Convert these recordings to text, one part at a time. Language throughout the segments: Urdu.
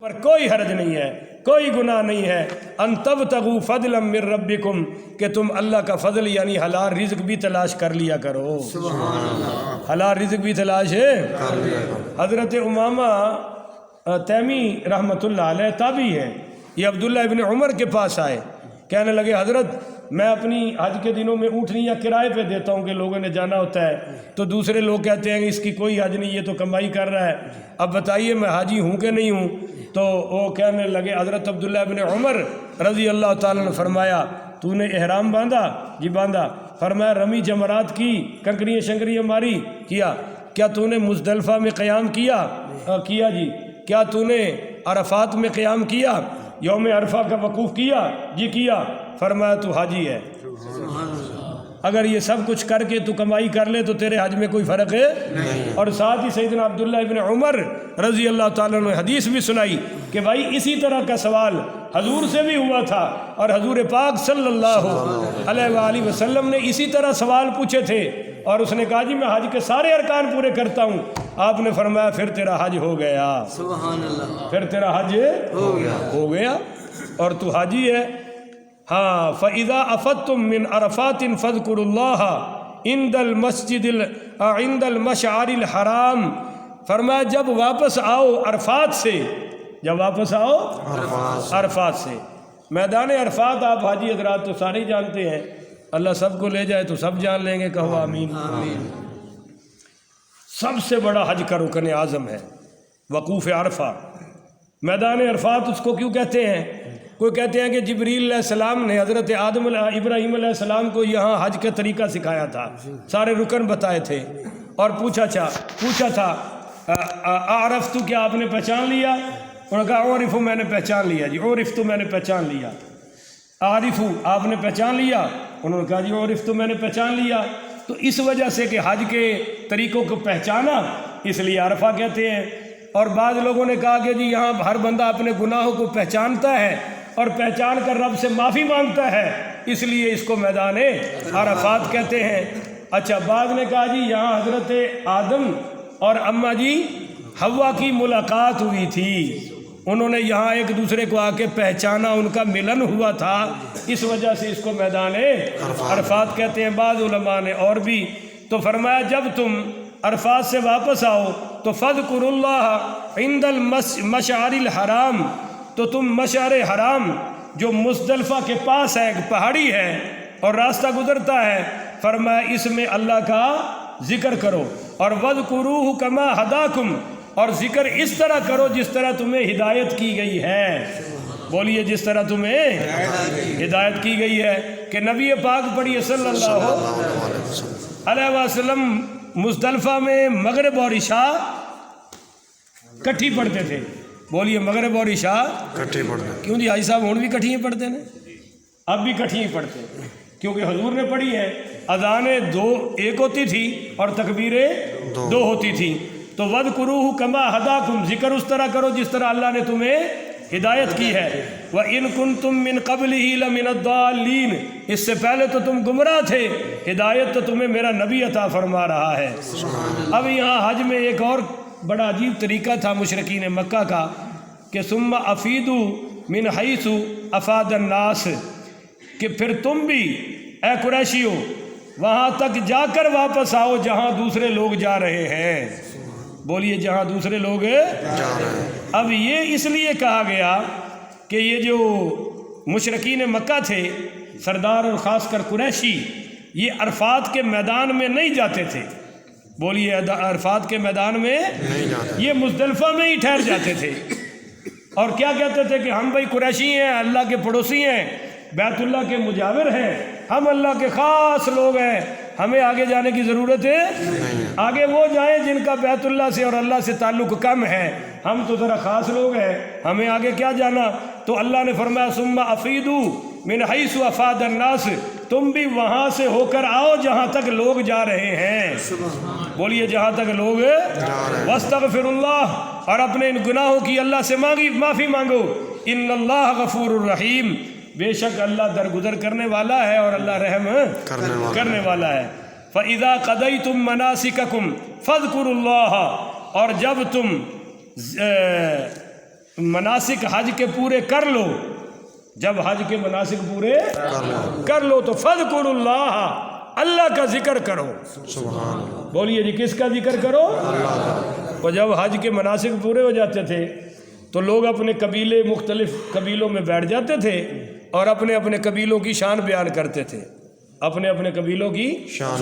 پر کوئی حرج نہیں ہے، کوئی گناہ نہیں ہے، ان تبتغوا فضلا من ربکم، کہ تم اللہ کا فضل یعنی حلال رزق بھی تلاش کر لیا کرو۔ سبحان اللہ، حلال رزق بھی تلاش ہے۔ حضرت امامہ تیمی رحمۃ اللہ علیہ تابعی ہے، یہ عبداللہ ابن عمر کے پاس آئے، کہنے لگے حضرت میں اپنی حج کے دنوں میں اونٹنیاں کرائے پہ دیتا ہوں کہ لوگوں نے جانا ہوتا ہے، تو دوسرے لوگ کہتے ہیں اس کی کوئی حج نہیں، یہ تو کمائی کر رہا ہے، اب بتائیے میں حاجی ہوں کہ نہیں ہوں؟ تو وہ کہنے لگے حضرت عبداللہ ابن عمر رضی اللہ تعالیٰ نے فرمایا تو نے احرام باندھا؟ جی باندھا۔ فرمایا رمی جمرات کی، کنکریاں شنکریاں ماری؟ کیا۔ کیا تو نے مزدلفہ میں قیام کیا؟ کیا جی۔ کیا تو نے عرفات میں قیام کیا؟ یوم عرفہ کا وقوف کیا؟ جی کیا۔ فرمایا تو حاجی ہے۔ اگر یہ سب کچھ کر کے تو کمائی کر لے تو تیرے حج میں کوئی فرق ہے نہیں۔ اور ساتھ ہی سیدنا عبداللہ ابن عمر رضی اللہ تعالیٰ نے حدیث بھی سنائی کہ بھائی اسی طرح کا سوال حضور سے بھی ہوا تھا، اور حضور پاک صلی اللہ علیہ وآلہ وسلم نے اسی طرح سوال پوچھے تھے، اور اس نے کہا جی میں حج کے سارے ارکان پورے کرتا ہوں۔ آپ نے فرمایا پھر تیرا حج ہو گیا، سبحان اللہ، پھر تیرا حج ہو گیا اور تو حاجی ہے۔ ہاں، فَإِذَا أَفَضْتُم مِّنْ عَرَفَاتٍ فَاذْكُرُوا اللَّهَ عِندَ الْمَشْعَرِ الْحَرَامِ، فرمایا جب واپس آؤ عرفات سے، جب واپس آؤ عرفات سے، میدان عرفات آپ حاجی حضرات تو سارے ہی جانتے ہیں، اللہ سب کو لے جائے تو سب جان لیں گے، کہو آمین۔ سب سے بڑا حج کا رکن اعظم ہے وقوف عرفہ۔ میدان عرفات اس کو کیوں کہتے ہیں؟ کوئی کہتے ہیں کہ جبریل علیہ السلام نے حضرت ابراہیم علیہ السلام کو یہاں حج کا طریقہ سکھایا تھا، سارے رکن بتائے تھے، اور پوچھا تھا اعرفتو، کیا آپ نے پہچان لیا؟ انہوں نے کہا اعرفو، میں نے پہچان لیا جی، اعرفتو میں نے پہچان لیا۔ اعرفو آپ نے پہچان لیا؟ انہوں نے کہا جی اعرفتو میں نے پہچان لیا۔ تو اس وجہ سے کہ حج کے طریقوں کو پہچانا اس لیے عرفہ کہتے ہیں۔ اور بعض لوگوں نے کہا کہ جی یہاں ہر بندہ اپنے گناہوں کو پہچانتا ہے اور پہچان کر رب سے معافی مانگتا ہے، اس لیے اس کو میدان عرفات کہتے ہیں۔ اچھا، بعض نے کہا جی یہاں حضرت آدم اور اماں جی حوا کی ملاقات ہوئی تھی، انہوں نے یہاں ایک دوسرے کو آ کے پہچانا، ان کا ملن ہوا تھا، اس وجہ سے اس کو میدان عرفات کہتے ہیں۔ بعض علماء نے اور بھی تو فرمایا جب تم عرفات سے واپس آؤ تو فاذکروا اللہ عند المشعر الحرام، تو تم مشعر حرام جو مزدلفہ کے پاس ہے، ایک پہاڑی ہے اور راستہ گزرتا ہے، فرمایا اس میں اللہ کا ذکر کرو، اور وَاذْكُرُوهُ كَمَا هَدَاكُمْ، اور ذکر اس طرح کرو جس طرح تمہیں ہدایت کی گئی ہے۔ بولیے جس طرح تمہیں ہدایت کی گئی ہے، کہ نبی پاک پڑھیے صلی اللہ علیہ وسلم مزدلفہ میں مغرب اور عشاء کٹھی پڑھتے تھے۔ بولیے مغرب اور عشاء کٹھے پڑھتے، کیوں جی؟ حاجی صاحب ہون بھی کٹھی ہی پڑھتے ہیں، اب بھی کٹھی ہی پڑھتے ہیں، کیونکہ حضور نے پڑھی ہے، اذانیں ایک ہوتی تھی اور تکبیریں دو ہوتی تھی۔ تو وَاذْكُرُوهُ كَمَا هَدَاكُمْ، ذکر اس طرح کرو جس طرح اللہ نے تمہیں ہدایت کی ہے۔ وَإِن كُنتُم مِّن قَبْلِهِ لَمِنَ الضَّالِّينَ، اس سے پہلے تو تم گمراہ تھے، ہدایت تو تمہیں میرا نبی عطا فرما رہا ہے۔ اب یہاں حج میں ایک اور بڑا عجیب طریقہ تھا مشرکین مکہ کا، کہ ثم افیدوا من حیث افاد الناس، کہ پھر تم بھی اے قریشیو وہاں تک جا کر واپس آؤ جہاں دوسرے لوگ جا رہے ہیں۔ بولیے جہاں دوسرے لوگ جا رہے ہیں۔ اب یہ اس لیے کہا گیا کہ یہ جو مشرکین مکہ تھے، سردار اور خاص کر قریشی، یہ عرفات کے میدان میں نہیں جاتے تھے۔ بولیے عرفات کے میدان میں نہیں جاتے، یہ مزدلفہ میں ہی ٹھہر جاتے تھے، اور کیا کہتے تھے کہ ہم بھائی قریشی ہیں، اللہ کے پڑوسی ہیں، بیت اللہ کے مجاور ہیں، ہم اللہ کے خاص لوگ ہیں، ہمیں آگے جانے کی ضرورت ہے آگے وہ جائیں جن کا بیت اللہ سے اور اللہ سے تعلق کم ہے، ہم تو ذرا خاص لوگ ہیں، ہمیں آگے کیا جانا۔ تو اللہ نے فرمایا ثم افیدوا من حیث افاد الناس، تم بھی وہاں سے ہو کر آؤ جہاں تک لوگ جا رہے ہیں۔ بولیے جہاں تک لوگ واستغفر اللہ، اور اپنے ان گناہوں کی اللہ سے معافی مانگو۔ ان اللہ غفور الرحیم، بے شک اللہ درگزر کرنے والا ہے اور اللہ رحم کرنے والا ہے۔ فَإِذَا قَضَيْتُم مَّنَاسِكَكُمْ فَاذْكُرُوا اللَّهَ، اور جب تم مناسک حج کے پورے کر لو، جب حج کے مناسک پورے کر لو تو فذکروا اللہ، اللہ کا ذکر کرو۔ سبحان اللہ، بولیے جی کس کا ذکر کرو؟ اور جب حج کے مناسک پورے ہو جاتے تھے تو لوگ اپنے قبیلے، مختلف قبیلوں میں بیٹھ جاتے تھے اور اپنے اپنے قبیلوں کی شان بیان کرتے تھے، اپنے اپنے قبیلوں کی شان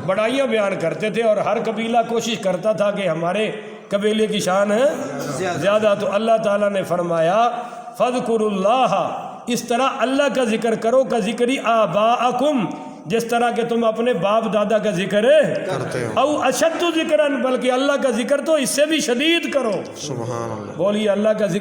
بڑائیاں بیان کرتے تھے، اور ہر قبیلہ کوشش کرتا تھا کہ ہمارے قبیلے کی شان ہے زیادہ۔ تو اللہ تعالیٰ نے فرمایا فذکروا اللہ، اس طرح اللہ کا ذکر کرو، کا ذکری آباءکم، جس طرح کہ تم اپنے باپ دادا کا ذکر کرتے ہو، او اشد ذکرن، بلکہ اللہ کا ذکر تو اس سے بھی شدید کرو۔ سبحان اللہ۔ بولیے اللہ کا ذکر